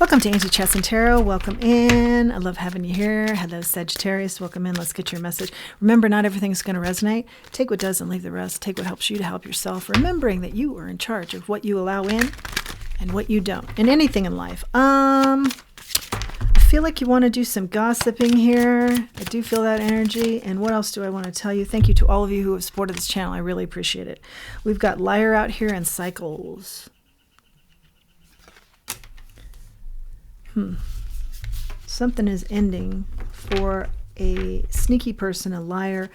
Welcome to Angie Chats and Tarot. Welcome in. I love having you here. Hello, Sagittarius. Welcome in. Let's get your message. Remember, not everything's going to resonate. Take what does and leave the rest. Take what helps you to help yourself. Remembering that you are in charge of what you allow in and what you don't. In anything in life. I feel like you want to do some gossiping here. I do feel that energy. And what else do I want to tell you? Thank you to all of you who have supported this channel. I really appreciate it. We've got Liar out here and Cycles. Something is ending for a sneaky person, a liar.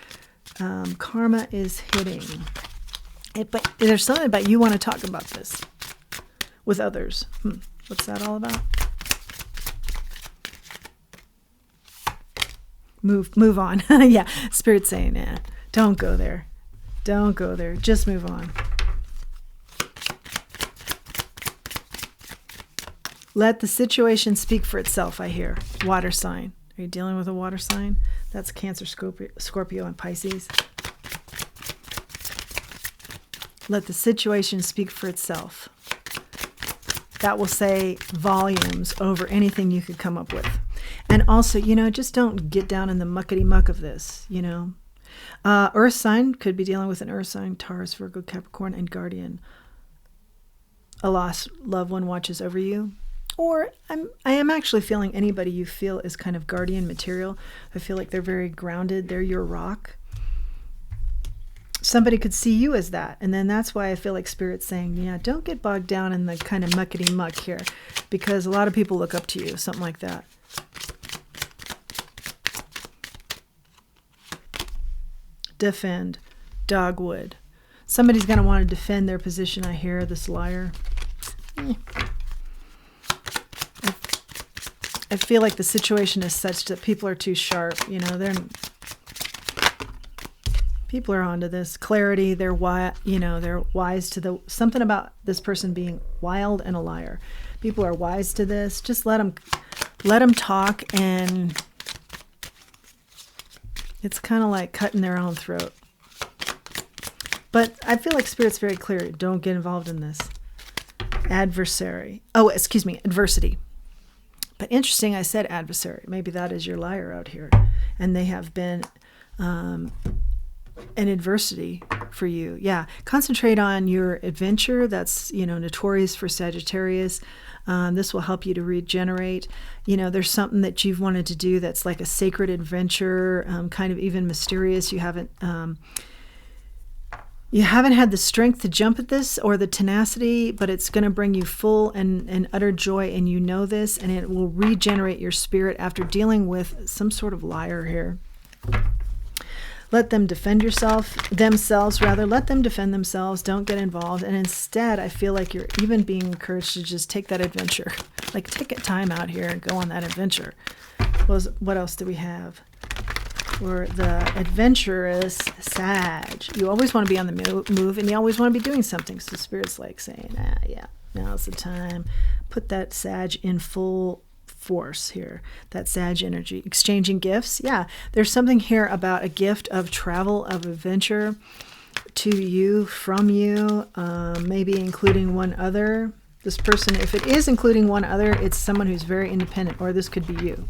Karma is hitting. But there's something about you want to talk about this with others. What's that all about? Move on. Yeah, Spirit's saying, yeah, don't go there. Don't go there. Just move on. Let the situation speak for itself, I hear. Water sign. Are you dealing with a water sign? That's Cancer, Scorpio, and Pisces. Let the situation speak for itself. That will say volumes over anything you could come up with. And also, just don't get down in the muckety-muck of this, Earth sign, could be dealing with an earth sign, Taurus, Virgo, Capricorn, and Guardian. A lost loved one watches over you. Or I am actually feeling anybody you feel is kind of guardian material. I feel like they're very grounded. They're your rock. Somebody could see you as that. And then that's why I feel like Spirit's saying, yeah, don't get bogged down in the kind of muckety muck here. Because a lot of people look up to you. Something like that. Defend. Dogwood. Somebody's going to want to defend their position, I hear, this liar. I feel like the situation is such that people are too sharp. People are onto this clarity. They're wise to the something about this person being wild and a liar. People are wise to this. Just let them talk, and it's kind of like cutting their own throat. But I feel like Spirit's very clear. Don't get involved in this. Adversary. Oh, excuse me, adversity. But interesting, I said adversary. Maybe that is your liar out here. And they have been an adversity for you. Yeah, concentrate on your adventure. That's, notorious for Sagittarius. This will help you to regenerate. There's something that you've wanted to do that's like a sacred adventure, kind of even mysterious. You haven't had the strength to jump at this or the tenacity, but it's going to bring you full and utter joy, and you know this, and it will regenerate your spirit after dealing with some sort of liar here. Let them defend themselves. Let them defend themselves. Don't get involved. And instead, I feel like you're even being encouraged to just take that adventure. Like, take a time out here and go on that adventure. What else do we have? For the adventurous Sag. You always want to be on the move, and you always want to be doing something. So Spirit's like saying, yeah, now's the time. Put that Sag in full force here. That Sag energy. Exchanging gifts. Yeah, there's something here about a gift of travel, of adventure to you, from you, maybe including one other. This person, if it is including one other, it's someone who's very independent, or this could be you.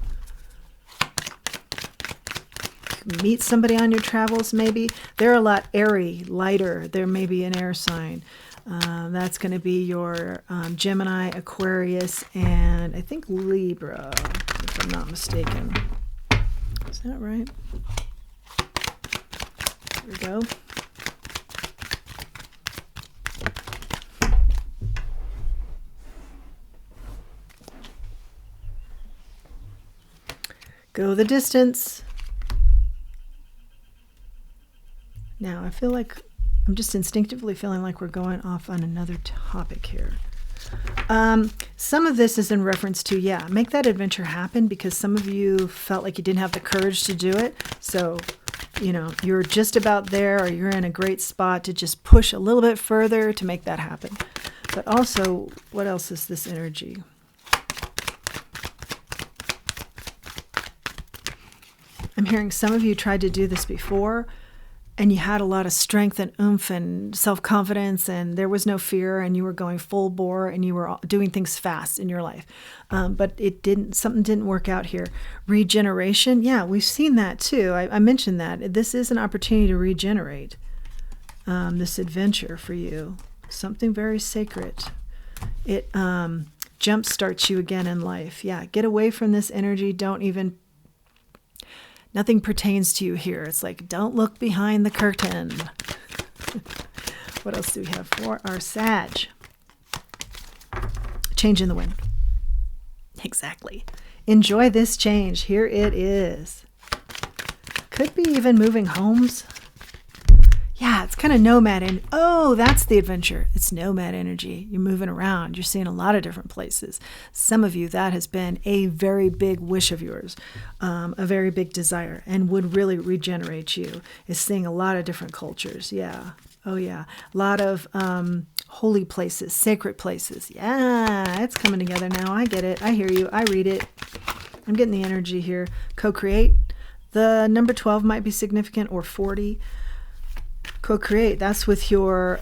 Meet somebody on your travels, maybe. They're a lot airy, lighter. There may be an air sign. That's going to be your Gemini, Aquarius, and I think Libra, if I'm not mistaken. Is that right? There we go. Go the distance. Now, I feel like I'm just instinctively feeling like we're going off on another topic here. Some of this is in reference to, make that adventure happen, because some of you felt like you didn't have the courage to do it. So, you're just about there, or you're in a great spot to just push a little bit further to make that happen. But also, what else is this energy? I'm hearing some of you tried to do this before, and you had a lot of strength and oomph and self-confidence, and there was no fear, and you were going full bore, and you were doing things fast in your life. But something didn't work out here. Regeneration, yeah, we've seen that too. I mentioned that. This is an opportunity to regenerate. This adventure for you, something very sacred. It jumpstarts you again in life. Yeah, get away from this energy. Nothing pertains to you here. It's like, don't look behind the curtain. What else do we have for our Sag? Change in the wind. Exactly. Enjoy this change. Here it is. Could be even moving homes. Yeah, it's kind of nomad. And that's the adventure. It's nomad energy. You're moving around. You're seeing a lot of different places. Some of you, that has been a very big wish of yours, a very big desire, and would really regenerate you, is seeing a lot of different cultures. Yeah. Oh, yeah. A lot of holy places, sacred places. Yeah, it's coming together now. I get it. I hear you. I read it. I'm getting the energy here. Co-create. The number 12 might be significant, or 40. Co-create, that's with your,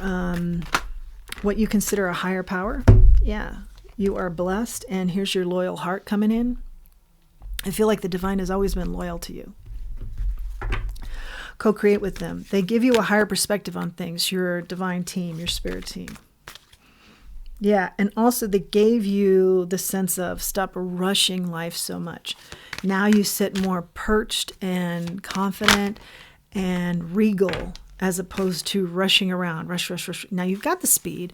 what you consider a higher power. Yeah, you are blessed, and here's your loyal heart coming in. I feel like the divine has always been loyal to you. Co-create with them. They give you a higher perspective on things, your divine team, your spirit team. Yeah, and also they gave you the sense of stop rushing life so much. Now you sit more perched and confident and regal, as opposed to rushing around, rush. Now you've got the speed,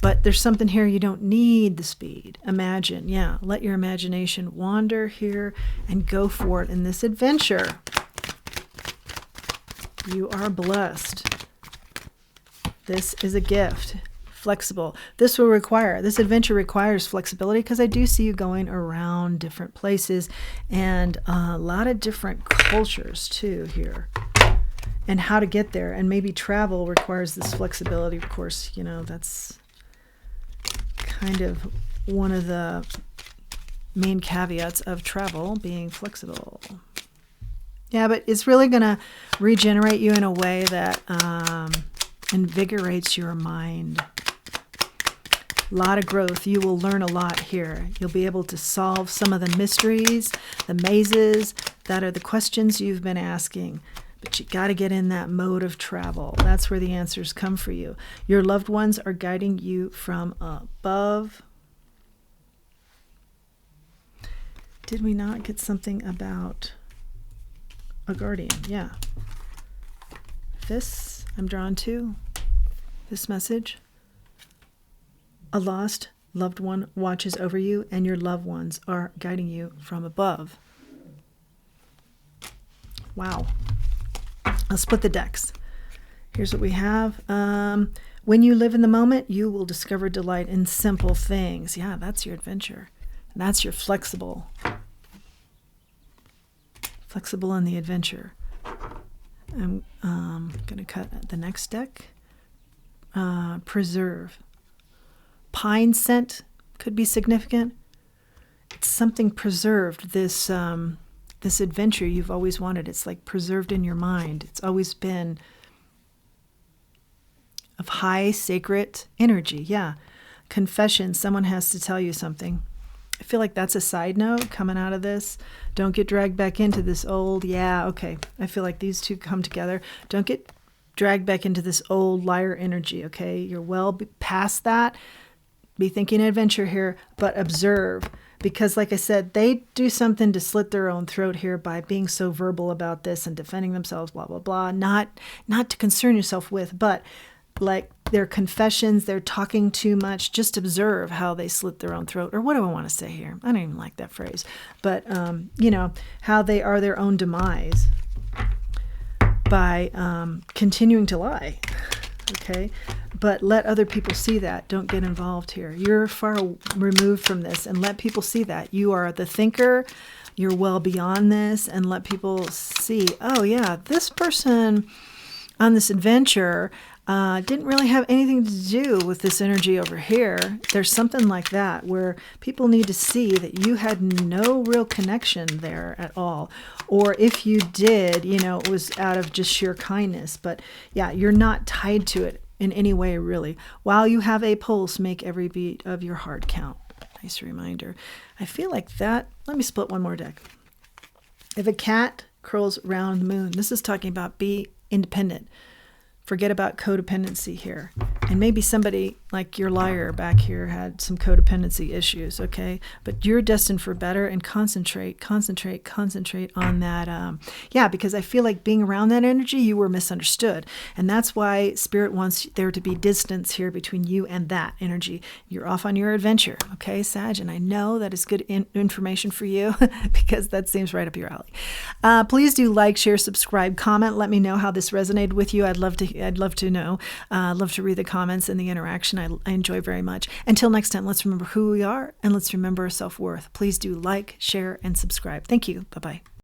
but there's something here you don't need the speed. Imagine, yeah, let your imagination wander here and go for it in this adventure. You are blessed. This is a gift. Flexible. This adventure requires flexibility, because I do see you going around different places and a lot of different cultures too here. And how to get there, and maybe travel requires this flexibility. Of course, that's kind of one of the main caveats of travel, being flexible. Yeah, but it's really going to regenerate you in a way that invigorates your mind. A lot of growth. You will learn a lot here. You'll be able to solve some of the mysteries, the mazes that are the questions you've been asking. But you got to get in that mode of travel. That's where the answers come for you. Your loved ones are guiding you from above. Did we not get something about a guardian? Yeah. This I'm drawn to. This message. A lost loved one watches over you, and your loved ones are guiding you from above. Wow. I'll split the decks. Here's what we have. When you live in the moment, you will discover delight in simple things. Yeah, that's your adventure. That's your flexible. Flexible in the adventure. I'm going to cut the next deck. Preserve. Pine scent could be significant. It's something preserved. This adventure you've always wanted. It's like preserved in your mind. It's always been of high sacred energy. Yeah. Confession. Someone has to tell you something. I feel like that's a side note coming out of this. Don't get dragged back into this old, okay. I feel like these two come together. Don't get dragged back into this old liar energy, okay? You're well past that. Be thinking adventure here, but observe. Because like I said, they do something to slit their own throat here by being so verbal about this and defending themselves, blah, blah, blah. Not to concern yourself with, but like their confessions, they're talking too much. Just observe how they slit their own throat. Or what do I want to say here? I don't even like that phrase. But, how they are their own demise by continuing to lie. Okay? But let other people see that. Don't get involved here. You're far removed from this, and let people see that. You are the thinker. You're well beyond this, and let people see, oh yeah, this person on this adventure, didn't really have anything to do with this energy over here. There's something like that where people need to see that you had no real connection there at all. Or if you did, it was out of just sheer kindness. But yeah, you're not tied to it in any way, really. While you have a pulse, make every beat of your heart count. Nice reminder. I feel like that. Let me split one more deck. If a cat curls around the moon, this is talking about be independent. Forget about codependency here. And maybe somebody like your liar back here had some codependency issues, okay? But you're destined for better, and concentrate on that. Because I feel like being around that energy, you were misunderstood. And that's why Spirit wants there to be distance here between you and that energy. You're off on your adventure, okay, Sag? And I know that is good information for you because that seems right up your alley. Please do like, share, subscribe, comment. Let me know how this resonated with you. I'd love to know. I'd love to read the comments and the interaction. I enjoy very much. Until next time, let's remember who we are and let's remember our self-worth. Please do like, share, and subscribe. Thank you. Bye-bye.